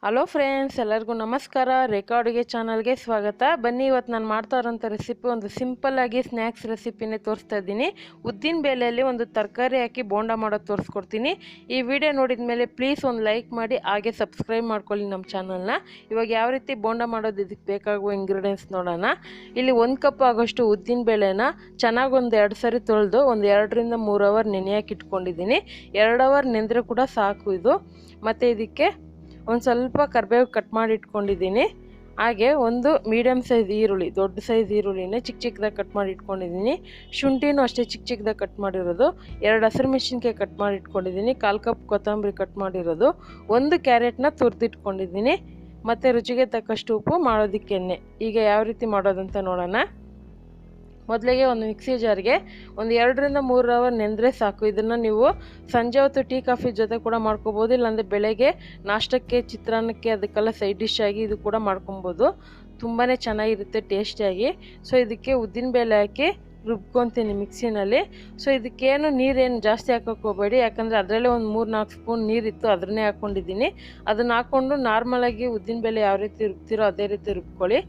Hello friends, ಎಲ್ಲರಿಗೂ ನಮಸ್ಕಾರ. ರೇಖಾ ಅಡುಗೆ ಚಾನಲ್ಗೆ ಸ್ವಾಗತ. ಬನ್ನಿ, ಇವತ್ತು ನಾನು ಮಾಡ್ತಾ ಇರೋಂಥ ರೆಸಿಪಿ ಒಂದು ಸಿಂಪಲ್ ಆಗಿ ಸ್ನ್ಯಾಕ್ಸ್ ರೆಸಿಪಿನೇ ತೋರಿಸ್ತಾ ಇದ್ದೀನಿ. ಉದ್ದಿನ ಬೇಳೆಯಲ್ಲಿ ಒಂದು ತರಕಾರಿ ಹಾಕಿ ಬೋಂಡ ಮಾಡೋದು ತೋರಿಸ್ಕೊಡ್ತೀನಿ. ಈ ವಿಡಿಯೋ ನೋಡಿದ ಮೇಲೆ ಪ್ಲೀಸ್ ಒಂದು ಲೈಕ್ ಮಾಡಿ, ಹಾಗೆ ಸಬ್ಸ್ಕ್ರೈಬ್ ಮಾಡ್ಕೊಳ್ಳಿ ನಮ್ಮ ಚಾನಲ್ನ. ಇವಾಗ ಯಾವ ರೀತಿ ಬೋಂಡ ಮಾಡೋದು, ಇದಕ್ಕೆ ಬೇಕಾಗುವ ಇಂಗ್ರೀಡಿಯೆಂಟ್ಸ್ ನೋಡೋಣ. ಇಲ್ಲಿ 1 ಕಪ್ ಆಗೋಷ್ಟು ಉದ್ದಿನ ಬೇಳೆನ ಚೆನ್ನಾಗಿ ಒಂದು 2 ಸರಿ ತೊಳೆದು ಒಂದು 2 ರಿಂದ 3 ಅವರ್ ನೆನೆಯಕ್ಕೆ ಇಟ್ಕೊಂಡಿದ್ದೀನಿ. 2 ಅವರ್ ನೆಂದರೆ ಕೂಡ ಸಾಕು ಇದು. ಮತ್ತು ಇದಕ್ಕೆ ಒಂದು ಸ್ವಲ್ಪ ಕರಿಬೇವು ಕಟ್ ಮಾಡಿ ಇಟ್ಕೊಂಡಿದ್ದೀನಿ. ಹಾಗೆ ಒಂದು ಮೀಡಿಯಮ್ ಸೈಜ್ ಈರುಳ್ಳಿ, ದೊಡ್ಡ ಸೈಜ್ ಈರುಳ್ಳಿನೇ ಚಿಕ್ಕ ಚಿಕ್ಕದಾಗಿ ಕಟ್ ಮಾಡಿ ಇಟ್ಕೊಂಡಿದ್ದೀನಿ. ಶುಂಠಿನೂ ಅಷ್ಟೇ ಚಿಕ್ಕ ಚಿಕ್ಕದಾಗಿ ಕಟ್ ಮಾಡಿರೋದು. 2 ಹಸಿರು ಮೆಣಸಿನ್ಕಾಯಿ ಕಟ್ ಮಾಡಿ ಇಟ್ಕೊಂಡಿದ್ದೀನಿ. 1/4 ಕಪ್ ಕೊತ್ತಂಬರಿ ಕಟ್ ಮಾಡಿರೋದು. 1 ಕ್ಯಾರೆಟ್ನ ತುರಿದಿಟ್ಕೊಂಡಿದ್ದೀನಿ. ಮತ್ತು ರುಚಿಗೆ ತಕ್ಕಷ್ಟು ಉಪ್ಪು, ಮಾಡೋದಕ್ಕೆ ಎಣ್ಣೆ. ಈಗ ಯಾವ ರೀತಿ ಮಾಡೋದಂತ ನೋಡೋಣ. ಮೊದಲಿಗೆ ಒಂದು ಮಿಕ್ಸಿ ಜಾರ್ಗೆ ಒಂದು 2 ರಿಂದ 3 ಅವರ್ ನೆಂದರೆ ಸಾಕು. ಇದನ್ನು ನೀವು ಸಂಜೆ ಹೊತ್ತು ಟೀ ಕಾಫಿ ಜೊತೆ ಕೂಡ ಮಾಡ್ಕೊಬೋದು, ಇಲ್ಲಾಂದರೆ ಬೆಳಗ್ಗೆ ನಾಷ್ಟಕ್ಕೆ, ಚಿತ್ರಾನ್ನಕ್ಕೆ, ಅದಕ್ಕೆಲ್ಲ ಸೈಡ್ ಡಿಶ್ ಆಗಿ ಇದು ಕೂಡ ಮಾಡ್ಕೊಬೋದು. ತುಂಬಾ ಚೆನ್ನಾಗಿರುತ್ತೆ ಟೇಸ್ಟಿಯಾಗಿ. ಸೊ ಇದಕ್ಕೆ ಉದ್ದಿನಬೇಳೆ ಹಾಕಿ ರುಬ್ಕೊತೀನಿ ಮಿಕ್ಸಿನಲ್ಲಿ. ಸೊ ಇದಕ್ಕೇನು ನೀರೇನು ಜಾಸ್ತಿ ಹಾಕೋಕ್ಕೆ ಹೋಗಬೇಡಿ, ಯಾಕಂದರೆ ಅದರಲ್ಲೇ ಒಂದು 3-4 ಸ್ಪೂನ್ ನೀರಿತ್ತು, ಅದನ್ನೇ ಹಾಕ್ಕೊಂಡಿದ್ದೀನಿ. ಅದನ್ನು ಹಾಕ್ಕೊಂಡು ನಾರ್ಮಲಾಗಿ ಉದ್ದಿನಬೇಳೆ ಯಾವ ರೀತಿ ರುಬ್ತಿರೋ ಅದೇ ರೀತಿ ರುಬ್ಕೊಳ್ಳಿ.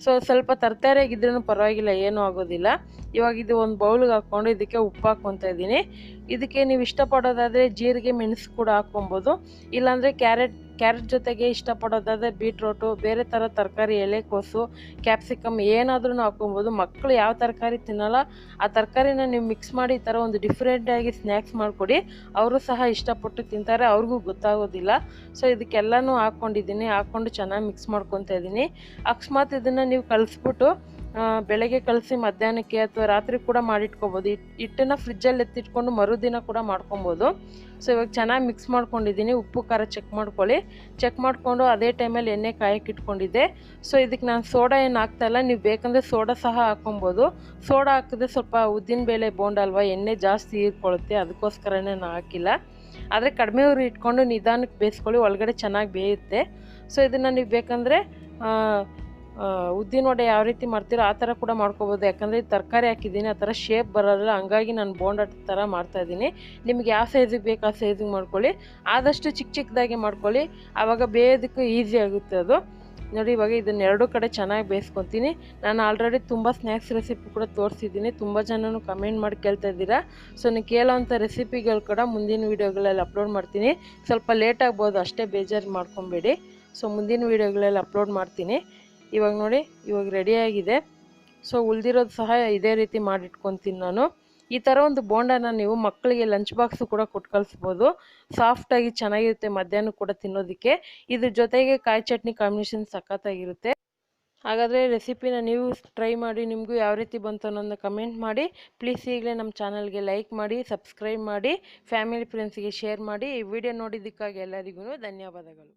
ಸೊ ಸ್ವಲ್ಪ ತರಕಾರಿಯಾಗಿದ್ರೂ ಪರವಾಗಿಲ್ಲ, ಏನೂ ಆಗೋದಿಲ್ಲ. ಇವಾಗ ಇದು ಒಂದು ಬೌಲ್ಗೆ ಹಾಕ್ಕೊಂಡು ಇದಕ್ಕೆ ಉಪ್ಪು ಹಾಕ್ಕೊತಾ ಇದ್ದೀನಿ. ಇದಕ್ಕೆ ನೀವು ಇಷ್ಟಪಡೋದಾದರೆ ಜೀರಿಗೆ, ಮೆಣಸು ಕೂಡ ಹಾಕ್ಕೊಬೋದು. ಇಲ್ಲಾಂದರೆ ಕ್ಯಾರೆಟ್ ಜೊತೆಗೆ ಇಷ್ಟಪಡೋದಾದರೆ ಬೀಟ್ರೋಟು, ಬೇರೆ ಥರ ತರಕಾರಿ, ಎಲೆಕೋಸು, ಕ್ಯಾಪ್ಸಿಕಮ್ ಏನಾದ್ರೂ ಹಾಕ್ಕೊಬೋದು. ಮಕ್ಕಳು ಯಾವ ತರಕಾರಿ ತಿನ್ನಲ್ಲ, ಆ ತರಕಾರಿನ ನೀವು ಮಿಕ್ಸ್ ಮಾಡಿ ಈ ಥರ ಒಂದು ಡಿಫ್ರೆಂಟಾಗಿ ಸ್ನ್ಯಾಕ್ಸ್ ಮಾಡಿಕೊಡಿ. ಅವರು ಸಹ ಇಷ್ಟಪಟ್ಟು ತಿಂತಾರೆ, ಅವ್ರಿಗೂ ಗೊತ್ತಾಗೋದಿಲ್ಲ. ಸೊ ಇದಕ್ಕೆಲ್ಲನೂ ಹಾಕ್ಕೊಂಡಿದ್ದೀನಿ. ಹಾಕ್ಕೊಂಡು ಚೆನ್ನಾಗಿ ಮಿಕ್ಸ್ ಮಾಡ್ಕೊತಾ ಇದ್ದೀನಿ. ಅಕಸ್ಮಾತ್ ಇದನ್ನು ನೀವು ಕಲಿಸ್ಬಿಟ್ಟು ಬೆಳಗ್ಗೆ ಕಲಸಿ ಮಧ್ಯಾಹ್ನಕ್ಕೆ ಅಥವಾ ರಾತ್ರಿ ಕೂಡ ಮಾಡಿಟ್ಕೊಬೋದು. ಹಿಟ್ಟನ್ನು ಫ್ರಿಜ್ಜಲ್ಲಿ ಎತ್ತಿಟ್ಕೊಂಡು ಮರುದಿನ ಕೂಡ ಮಾಡ್ಕೊಬೋದು. ಸೊ ಇವಾಗ ಚೆನ್ನಾಗಿ ಮಿಕ್ಸ್ ಮಾಡ್ಕೊಂಡಿದ್ದೀನಿ. ಉಪ್ಪು ಖಾರ ಚೆಕ್ ಮಾಡ್ಕೊಳ್ಳಿ. ಚೆಕ್ ಮಾಡಿಕೊಂಡು ಅದೇ ಟೈಮಲ್ಲಿ ಎಣ್ಣೆ ಕಾಯಕ್ಕೆ ಇಟ್ಕೊಂಡಿದ್ದೆ. ಸೊ ಇದಕ್ಕೆ ನಾನು ಸೋಡಾ ಏನು ಹಾಕ್ತಾಯಿಲ್ಲ, ನೀವು ಬೇಕಂದರೆ ಸೋಡಾ ಸಹ ಹಾಕ್ಕೊಬೋದು. ಸೋಡಾ ಹಾಕಿದ್ರೆ ಸ್ವಲ್ಪ ಉದ್ದಿನಬೇಳೆ ಬೋಂಡ ಅಲ್ವಾ, ಎಣ್ಣೆ ಜಾಸ್ತಿ ಹೀರ್ಕೊಳ್ಳುತ್ತೆ, ಅದಕ್ಕೋಸ್ಕರನೇ ನಾನು ಹಾಕಿಲ್ಲ. ಆದರೆ ಕಡಿಮೆ ಉರಿ ಇಟ್ಕೊಂಡು ನಿಧಾನಕ್ಕೆ ಬೇಯಿಸ್ಕೊಳ್ಳಿ, ಒಳಗಡೆ ಚೆನ್ನಾಗಿ ಬೇಯುತ್ತೆ. ಸೊ ಇದನ್ನು ನೀವು ಬೇಕಂದರೆ ಉದ್ದಿನ ವಡೆ ಯಾವ ರೀತಿ ಮಾಡ್ತೀರೋ ಆ ಥರ ಕೂಡ ಮಾಡ್ಕೊಬೋದು. ಯಾಕಂದರೆ ತರಕಾರಿ ಹಾಕಿದ್ದೀನಿ, ಆ ಥರ ಶೇಪ್ ಬರೋಲ್ಲ, ಹಂಗಾಗಿ ನಾನು ಬೋಂಡ ಥರ ಮಾಡ್ತಾಯಿದ್ದೀನಿ. ನಿಮ್ಗೆ ಯಾವ ಸೈಜಿಗೆ ಬೇಕು ಆ ಸೈಜಿಗೆ ಮಾಡ್ಕೊಳ್ಳಿ. ಆದಷ್ಟು ಚಿಕ್ಕ ಚಿಕ್ಕದಾಗಿ ಮಾಡ್ಕೊಳ್ಳಿ, ಆವಾಗ ಬೇಯೋದಕ್ಕೂ ಈಸಿ ಆಗುತ್ತೆ ಅದು. ನೋಡಿ, ಇವಾಗ ಇದನ್ನ 2 ಕಡೆ ಚೆನ್ನಾಗಿ ಬೇಯಿಸ್ಕೊತೀನಿ. ನಾನು ಆಲ್ರೆಡಿ ತುಂಬ ಸ್ನ್ಯಾಕ್ಸ್ ರೆಸಿಪಿ ಕೂಡ ತೋರಿಸಿದ್ದೀನಿ. ತುಂಬ ಜನನು ಕಮೆಂಟ್ ಮಾಡಿ ಕೇಳ್ತಾ ಇದ್ದೀರಾ. ಸೊ ನೀವು ಕೇಳೋವಂಥ ರೆಸಿಪಿಗಳು ಕೂಡ ಮುಂದಿನ ವೀಡಿಯೋಗಳಲ್ಲಿ ಅಪ್ಲೋಡ್ ಮಾಡ್ತೀನಿ. ಸ್ವಲ್ಪ ಲೇಟ್ ಆಗ್ಬೋದು, ಅಷ್ಟೇ ಬೇಜಾರು ಮಾಡ್ಕೊಬೇಡಿ. ಸೊ ಮುಂದಿನ ವೀಡಿಯೋಗಳಲ್ಲಿ ಅಪ್ಲೋಡ್ ಮಾಡ್ತೀನಿ. ಇವಾಗ ನೋಡಿ, ಇವಾಗ ರೆಡಿಯಾಗಿದೆ. ಸೊ ಉಳಿದಿರೋದು ಸಹ ಇದೇ ರೀತಿ ಮಾಡಿಟ್ಕೊತೀನಿ ನಾನು. ಈ ಥರ ಒಂದು ಬೋಂಡನ ನೀವು ಮಕ್ಕಳಿಗೆ ಲಂಚ್ ಬಾಕ್ಸು ಕೂಡ ಕೊಟ್ಟು ಕಳಿಸ್ಬೋದು. ಸಾಫ್ಟಾಗಿ ಚೆನ್ನಾಗಿರುತ್ತೆ, ಮಧ್ಯಾಹ್ನ ಕೂಡ ತಿನ್ನೋದಕ್ಕೆ. ಇದ್ರ ಜೊತೆಗೆ ಕಾಯಿ ಚಟ್ನಿ ಕಾಂಬಿನೇಷನ್ ಸಖತ್ತಾಗಿರುತ್ತೆ. ಹಾಗಾದರೆ ರೆಸಿಪಿನ ನೀವು ಟ್ರೈ ಮಾಡಿ, ನಿಮಗೂ ಯಾವ ರೀತಿ ಬಂತು ಅನ್ನೋದನ್ನ ಕಮೆಂಟ್ ಮಾಡಿ. ಪ್ಲೀಸ್ ಈಗಲೇ ನಮ್ಮ ಚಾನಲ್ಗೆ ಲೈಕ್ ಮಾಡಿ, ಸಬ್ಸ್ಕ್ರೈಬ್ ಮಾಡಿ, ಫ್ಯಾಮಿಲಿ ಫ್ರೆಂಡ್ಸ್ಗೆ ಶೇರ್ ಮಾಡಿ. ಈ ವಿಡಿಯೋ ನೋಡಿದ್ದಕ್ಕಾಗಿ ಎಲ್ಲರಿಗೂ ಧನ್ಯವಾದಗಳು.